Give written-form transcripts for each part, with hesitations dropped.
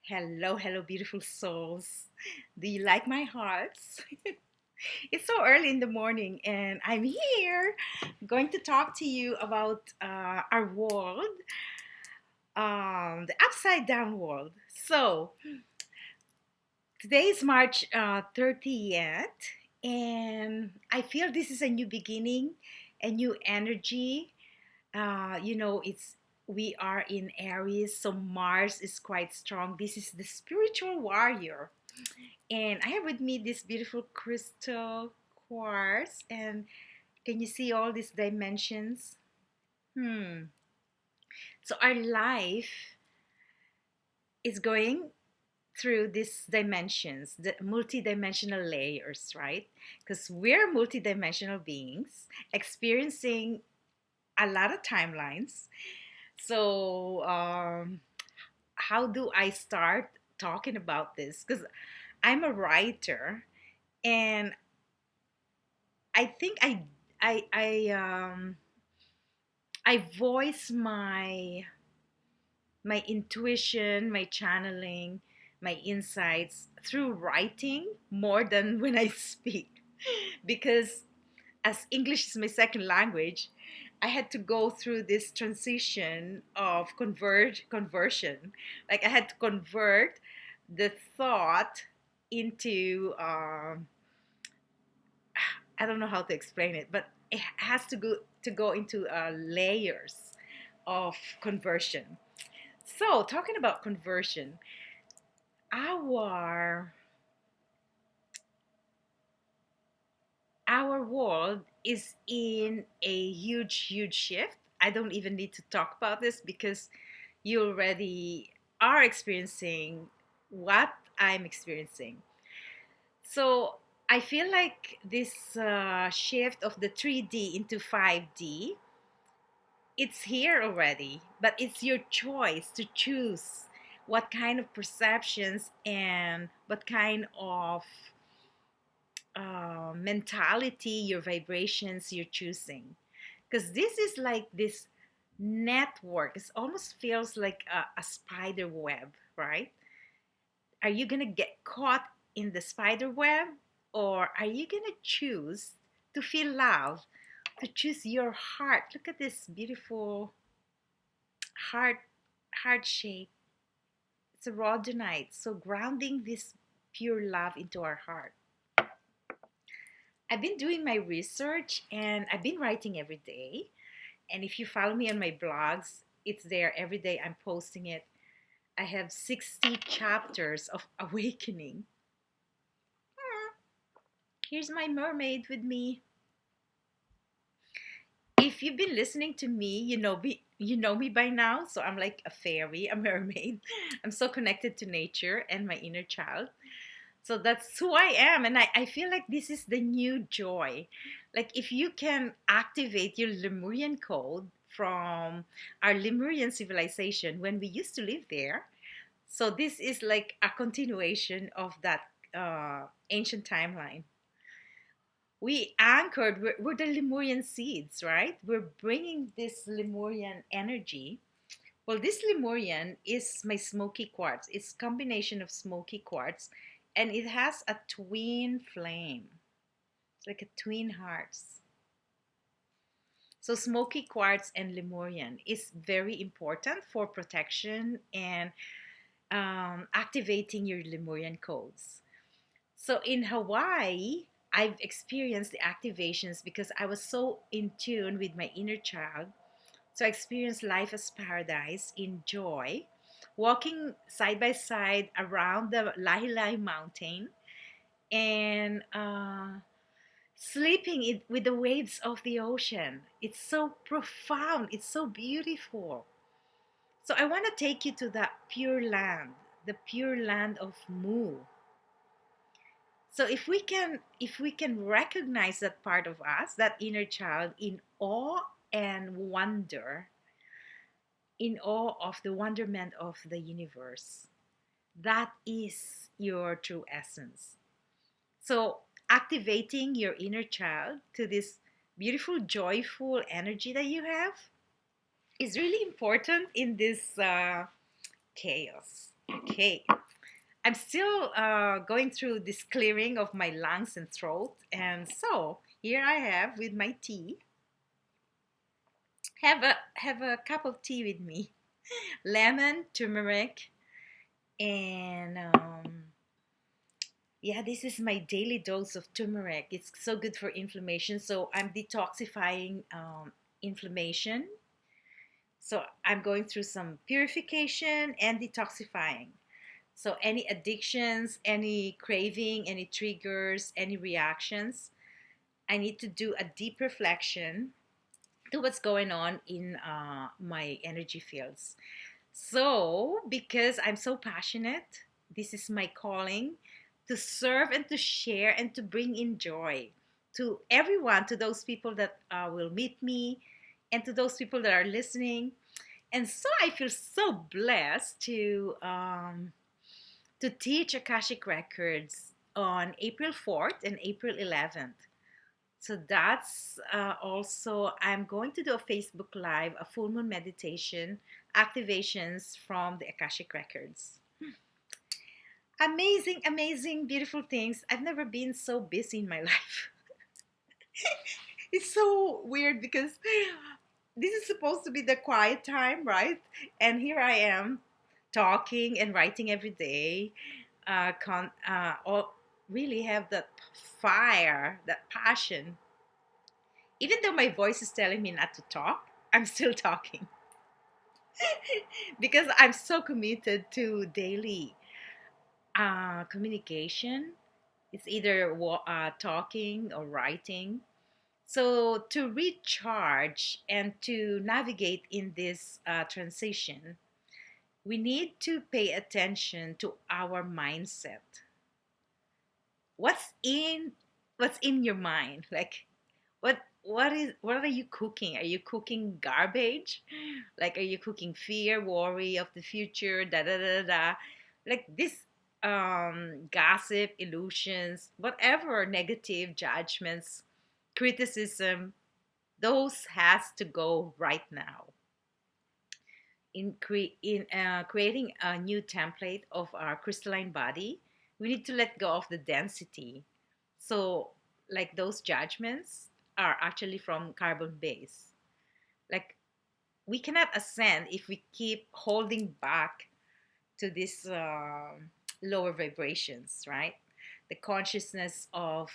Hello, hello, beautiful souls. Do you like my hearts? It's so early in the morning, and I'm here going to talk to you about our world, the upside down world. So, today is March 30th, and I feel this is a new beginning, a new energy. It's we are in Aries, so Mars is quite strong. This is the spiritual warrior. And I have with me this beautiful crystal quartz. And can you see all these dimensions? Hmm. So our life is going through these dimensions, the multidimensional layers, right? Because we're multidimensional beings experiencing a lot of timelines. So, how do I start talking about this? Because I'm a writer, and I think I voice my intuition, my channeling, my insights through writing more than when I speak. Because as English is my second language, I had to go through this transition of conversion. Like I had to convert the thought into I don't know how to explain it, but it has to go into layers of conversion. So, talking about conversion, our our world is in a huge shift. I don't even need to talk about this because you already are experiencing what I'm experiencing. So, I feel like this shift of the 3D into 5D, it's here already, but it's your choice to choose what kind of perceptions and what kind of mentality, your vibrations you're choosing. Because this is like this network. It almost feels like a spider web, right? Are you going to get caught in the spider web, or are you going to choose to feel love, to choose your heart? Look at this beautiful heart heart shape. It's a rhodonite, so grounding this pure love into our heart. I've been doing my research and I've been writing every day. And if you follow me on my blogs, it's there every day. I'm posting it. I have 60 chapters of awakening. Hmm, here's my mermaid with me. If you've been listening to me, you know me by now. So I'm like a fairy, a mermaid. I'm so connected to nature and my inner child. So that's who I am. And I feel like this is the new joy. Like if you can activate your Lemurian code from our Lemurian civilization when we used to live there. So this is like a continuation of that ancient timeline. We're the Lemurian seeds, right? We're bringing this Lemurian energy. Well, this Lemurian is my smoky quartz. It's combination of smoky quartz, and it has a twin flame. It's like a twin hearts. So smoky quartz and Lemurian is very important for protection and activating your Lemurian codes. So in Hawaii, I've experienced the activations because I was so in tune with my inner child. So I experienced life as paradise in joy, walking side by side around the Lahi mountain and sleeping with the waves of the ocean. It's so profound, it's so beautiful. So I want to take you to that pure land, the pure land of Mu. So if we can recognize that part of us, that inner child, in awe and wonder, in awe of the wonderment of the universe, that is your true essence. So activating your inner child to this beautiful joyful energy that you have is really important in this chaos. Okay. I'm still going through this clearing of my lungs and throat. And so here I have with my tea. Have a cup of tea with me. Lemon, turmeric, and yeah, this is my daily dose of turmeric. It's so good for inflammation. So I'm detoxifying inflammation. So I'm going through some purification and detoxifying. So any addictions, any craving, any triggers, any reactions, I need to do a deep reflection to what's going on in my energy fields. So, because I'm so passionate, this is my calling to serve and to share and to bring in joy to everyone, to those people that will meet me, and to those people that are listening. And so I feel so blessed to teach Akashic Records on April 4th and April 11th. So that's also, I'm going to do a Facebook Live, a full moon meditation, activations from the Akashic Records. Amazing, amazing, beautiful things. I've never been so busy in my life. It's so weird because this is supposed to be the quiet time, right? And here I am talking and writing every day. Really have that fire, that passion. Even though my voice is telling me not to talk, I'm still talking because I'm so committed to daily communication. It's either talking or writing. So to recharge and to navigate in this transition, we need to pay attention to our mindset. What's in what's in your mind? Like what are you cooking? Are you cooking garbage? Like, are you cooking fear, worry of the future, da da da da? Like this gossip, illusions, whatever negative judgments, criticism, those has to go right now. In creating a new template of our crystalline body, we need to let go of the density. So, like those judgments are actually from carbon base. Like we cannot ascend if we keep holding back to these lower vibrations, right? The consciousness of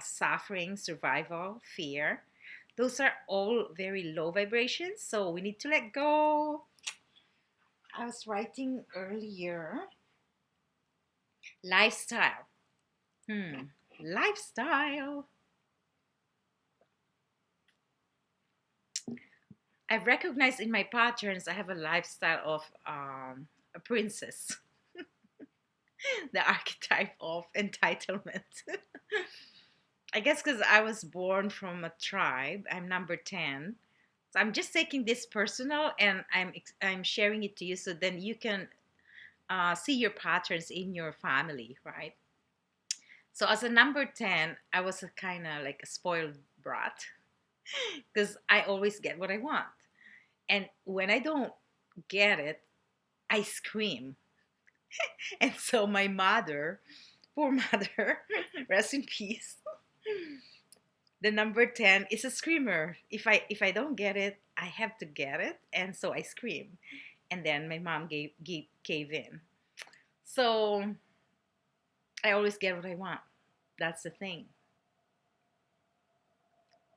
suffering, survival, fear. Those are all very low vibrations. So we need to let go. I was writing earlier lifestyle. Lifestyle. I've recognized in my patterns I have a lifestyle of a princess, the archetype of entitlement. I guess because I was born from a tribe, I'm number 10. So I'm just taking this personal and I'm sharing it to you so then you can see your patterns in your family, right? So as a number 10, I was a kind of like a spoiled brat because I always get what I want. And when I don't get it, I scream. And so my mother, poor mother, rest in peace. The number 10 is a screamer. If I don't get it, I have to get it, and so I scream. And then my mom gave in. So I always get what I want. That's the thing.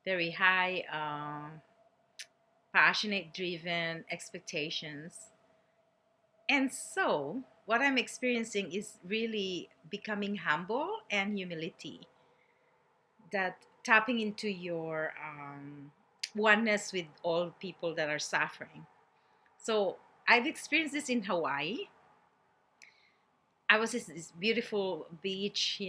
Very high, passionate, driven expectations. And so what I'm experiencing is really becoming humble and humility, that tapping into your oneness with all people that are suffering. So I've experienced this in Hawaii. I was in this beautiful beach,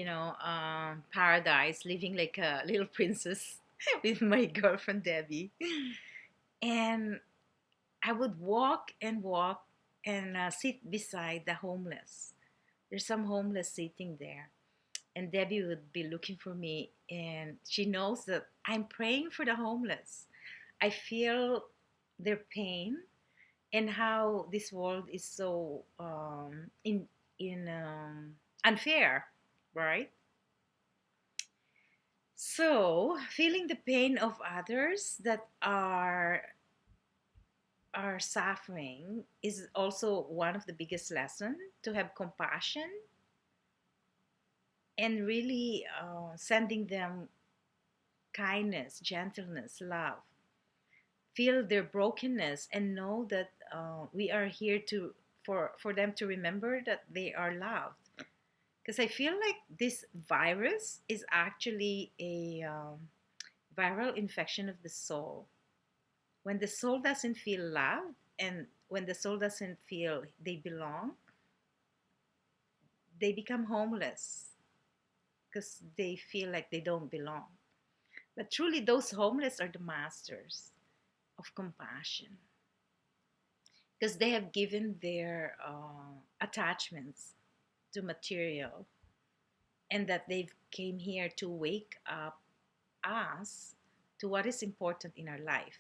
paradise, living like a little princess with my girlfriend Debbie. And I would walk and walk and sit beside the homeless. There's some homeless sitting there. And Debbie would be looking for me, and she knows that I'm praying for the homeless. I feel their pain, and how this world is so in unfair, right? So feeling the pain of others that are suffering is also one of the biggest lessons, to have compassion and really sending them kindness, gentleness, love. Feel their brokenness and know that we are here to for them to remember that they are loved. Because I feel like this virus is actually a viral infection of the soul. When the soul doesn't feel loved and when the soul doesn't feel they belong, they become homeless because they feel like they don't belong. But truly, those homeless are the masters of compassion because they have given their attachments to material, and that they've came here to wake up us to what is important in our life.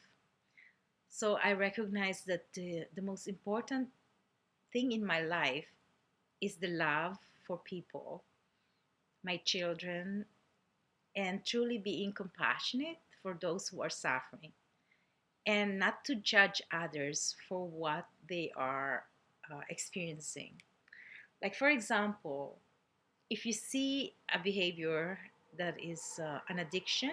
So I recognize that the most important thing in my life is the love for people, my children, and truly being compassionate for those who are suffering, and not to judge others for what they are experiencing. Like, for example, if you see a behavior that is an addiction,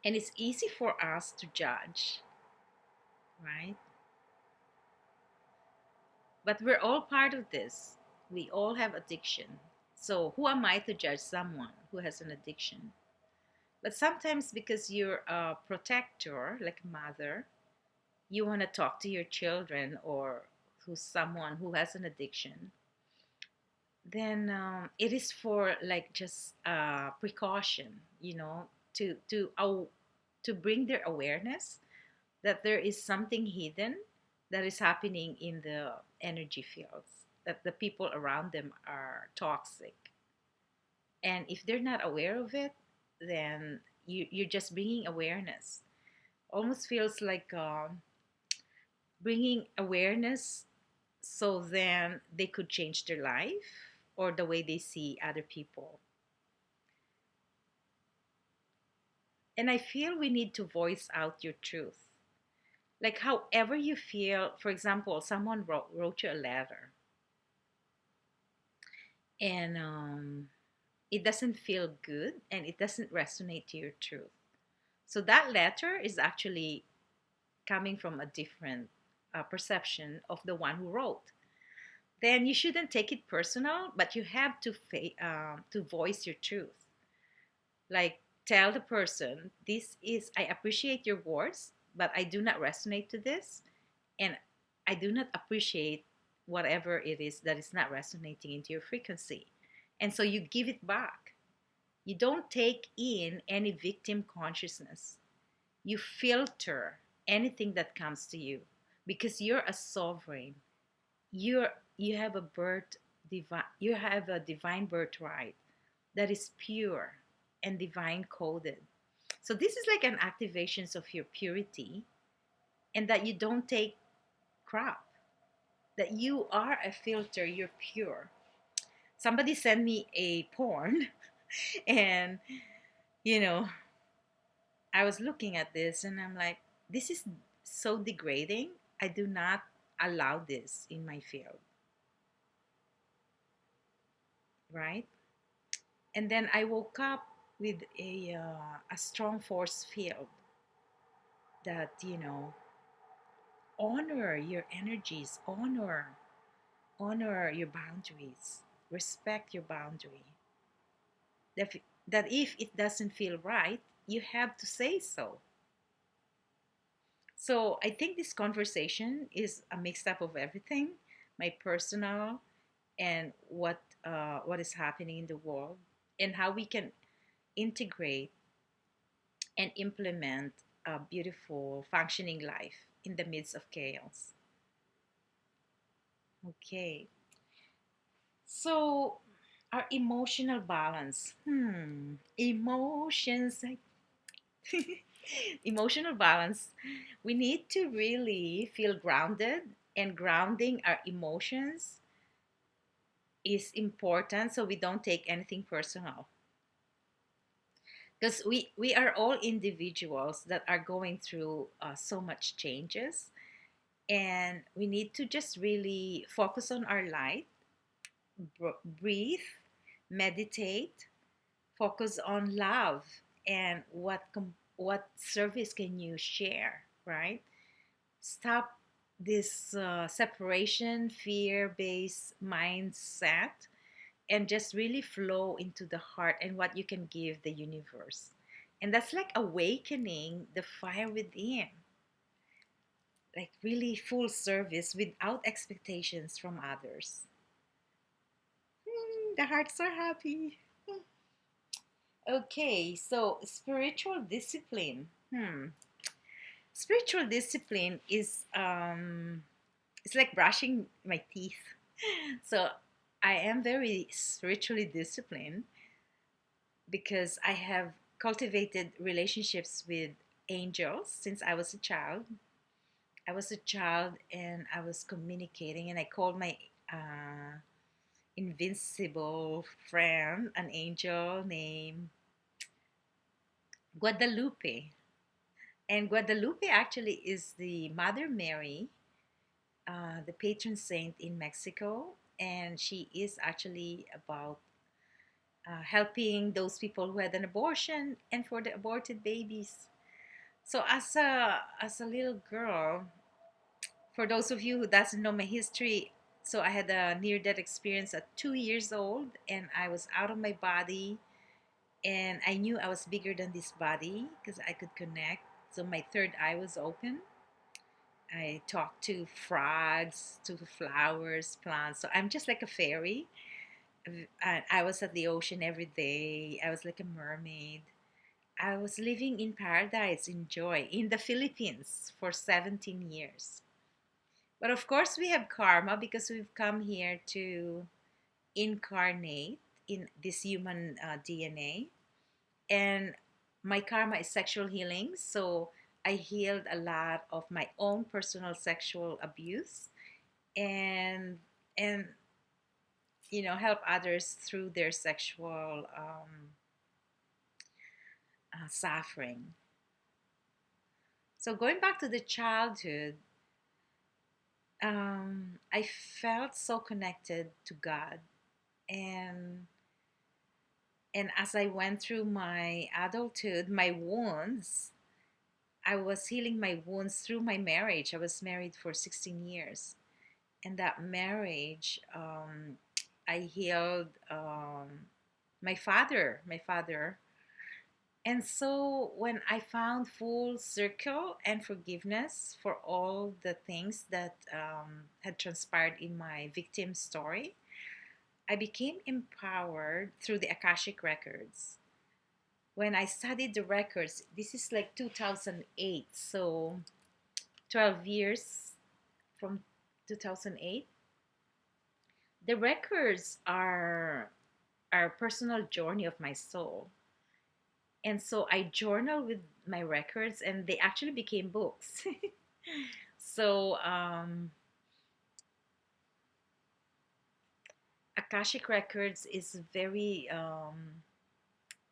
and it's easy for us to judge, right? But we're all part of this. We all have addiction. So who am I to judge someone who has an addiction? But sometimes, because you're a protector, like a mother, you want to talk to your children or to someone who has an addiction, then it is for like just precaution, to bring their awareness that there is something hidden that is happening in the energy fields, that the people around them are toxic. And if they're not aware of it, then you're just bringing awareness. Almost feels like bringing awareness so then they could change their life or the way they see other people. And I feel we need to voice out your truth. Like, however you feel, for example, someone wrote you a letter and it doesn't feel good and it doesn't resonate to your truth. So that letter is actually coming from a different perception of the one who wrote. Then you shouldn't take it personal, but you have to voice your truth. Like, tell the person, this is, I appreciate your words, but I do not resonate to this, and I do not appreciate whatever it is that is not resonating into your frequency. And so you give it back. You don't take in any victim consciousness. You filter anything that comes to you because you're a sovereign. You have a you have a divine birthright that is pure and divine coded. So this is like an activation of your purity, and that you don't take crap, that you are a filter, you're pure. Somebody sent me a porn and you know, I was looking at this and I'm like, this is so degrading. I do not allow this in my field, right? And then I woke up with a strong force field that, honor your energies, honor your boundaries, respect your boundary. That if it doesn't feel right, you have to say so. So I think this conversation is a mixed up of everything, my personal and what is happening in the world, and how we can integrate and implement a beautiful functioning life in the midst of chaos. Okay, so our emotional balance. Emotions. Emotional balance. We need to really feel grounded, and grounding our emotions is important so we don't take anything personal. Because we are all individuals that are going through so much changes, and we need to just really focus on our light, breathe, meditate, focus on love, and what service can you share, right? Stop this separation, fear-based mindset, and just really flow into the heart and what you can give the universe. And that's like awakening the fire within, like really full service without expectations from others. The hearts are happy. Okay, so spiritual discipline. Spiritual discipline is it's like brushing my teeth. So I am very spiritually disciplined because I have cultivated relationships with angels since I was a child. I was a child and I was communicating, and I called my uh, invincible friend an angel named Guadalupe. And Guadalupe actually is the Mother Mary, the patron saint in Mexico. And she is actually about helping those people who had an abortion and for the aborted babies. So as a little girl, for those of you who doesn't know my history, so I had a near death experience at 2 years old, and I was out of my body, and I knew I was bigger than this body because I could connect. So my third eye was open. I talked to frogs, to flowers, plants. So I'm just like a fairy. I was at the ocean every day. I was like a mermaid. I was living in paradise, in joy, in the Philippines for 17 years. But of course, we have karma because we've come here to incarnate in this human DNA. And my karma is sexual healing. So I healed a lot of my own personal sexual abuse, and and help others through their sexual suffering. So going back to the childhood, I felt so connected to God, and as I went through my adulthood, my wounds, I was healing my wounds through my marriage. I was married for 16 years, and that marriage, I healed my father. And so when I found full circle and forgiveness for all the things that had transpired in my victim story, I became empowered through the Akashic Records. When I studied the records, this is like 2008, so 12 years from 2008. The records are a personal journey of my soul. And so I journal with my records, and they actually became books. So Akashic Records is very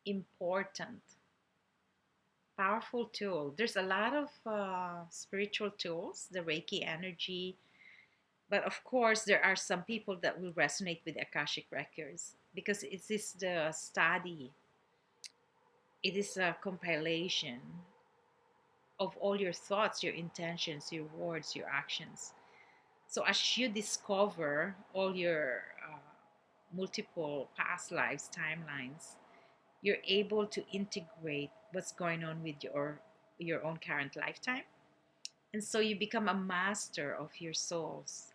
important, powerful tool. There's a lot of spiritual tools, the Reiki energy, but of course there are some people that will resonate with Akashic Records because it is the study. It is a compilation of all your thoughts, your intentions, your words, your actions. So as you discover all your multiple past lives, timelines, you're able to integrate what's going on with your own current lifetime, and so you become a master of your souls.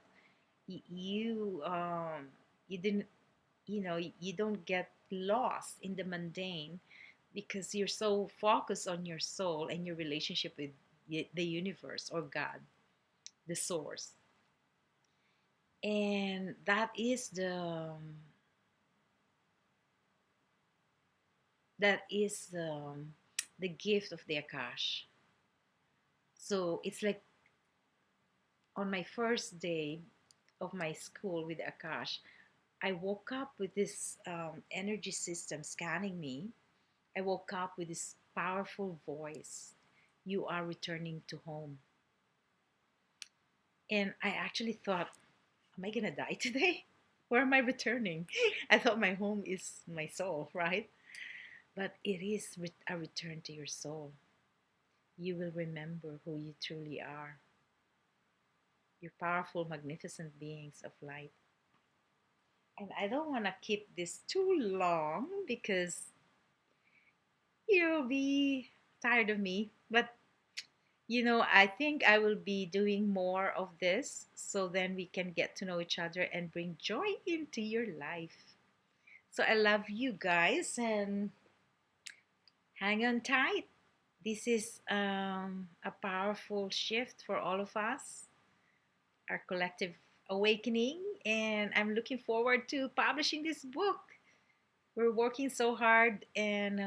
You didn't you don't get lost in the mundane because you're so focused on your soul and your relationship with the universe or God, the source. And that is the the gift of the Akash. So it's like on my first day of my school with the Akash, I woke up with this energy system scanning me. I woke up with this powerful voice. You are returning to home. And I actually thought, am I going to die today? Where am I returning? I thought my home is my soul, right? But it is a return to your soul. You will remember who you truly are. You're powerful, magnificent beings of light. And I don't want to keep this too long because you'll be tired of me. But I think I will be doing more of this so then we can get to know each other and bring joy into your life. So I love you guys and hang on tight. This is a powerful shift for all of us, our collective awakening, and I'm looking forward to publishing this book. We're working so hard, and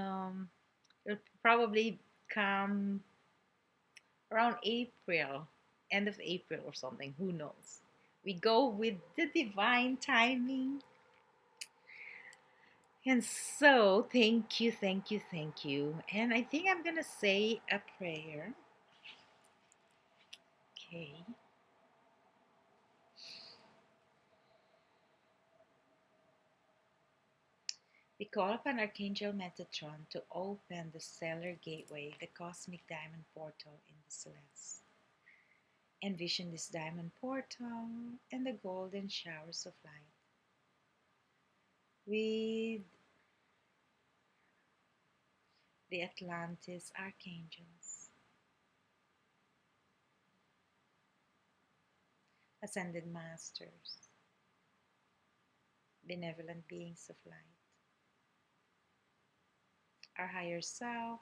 it'll probably come around April, end of April or something. Who knows? We go with the divine timing. And so, thank you, thank you, thank you. And I think I'm going to say a prayer. Okay. We call upon Archangel Metatron to open the stellar gateway, the cosmic diamond portal in the celeste. Envision this diamond portal and the golden showers of light with the Atlantis archangels, ascended masters, benevolent beings of light, our higher self,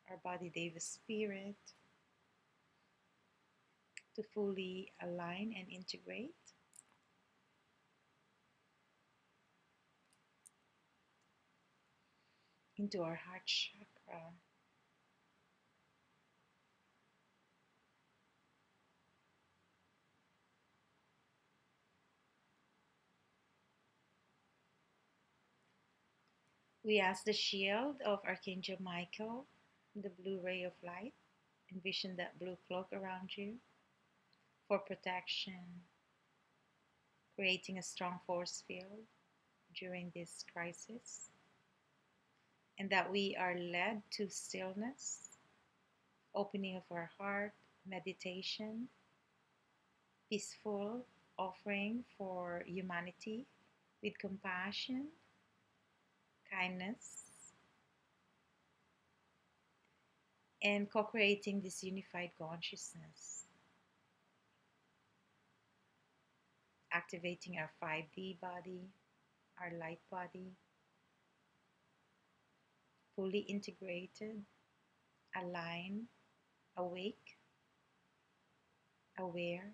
our body Deva spirit, to fully align and integrate into our heart chakra. We ask the shield of Archangel Michael, the blue ray of light. Envision that blue cloak around you for protection, creating a strong force field during this crisis, and that we are led to stillness, opening of our heart, meditation, peaceful offering for humanity with compassion, kindness, and co creating this unified consciousness, activating our 5D body, our light body, fully integrated, aligned, awake, aware.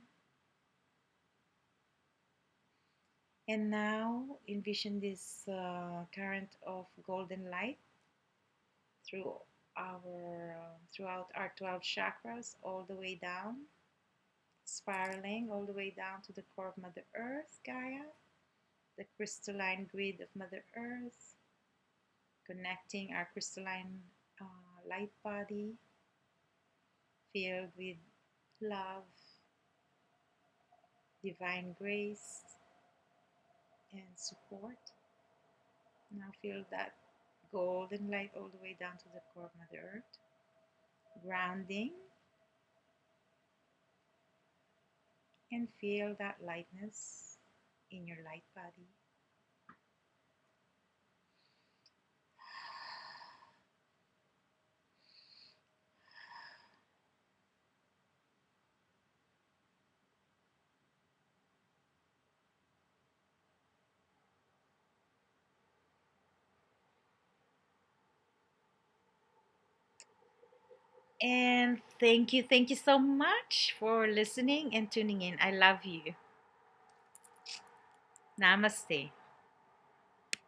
And now envision this current of golden light through throughout our 12 chakras, all the way down, spiraling all the way down to the core of Mother Earth, Gaia, the crystalline grid of Mother Earth, connecting our crystalline light body filled with love, divine grace, and support. Now feel that golden light all the way down to the core of Mother Earth, grounding, and feel that lightness in your light body. And thank you so much for listening and tuning in. I love you. Namaste.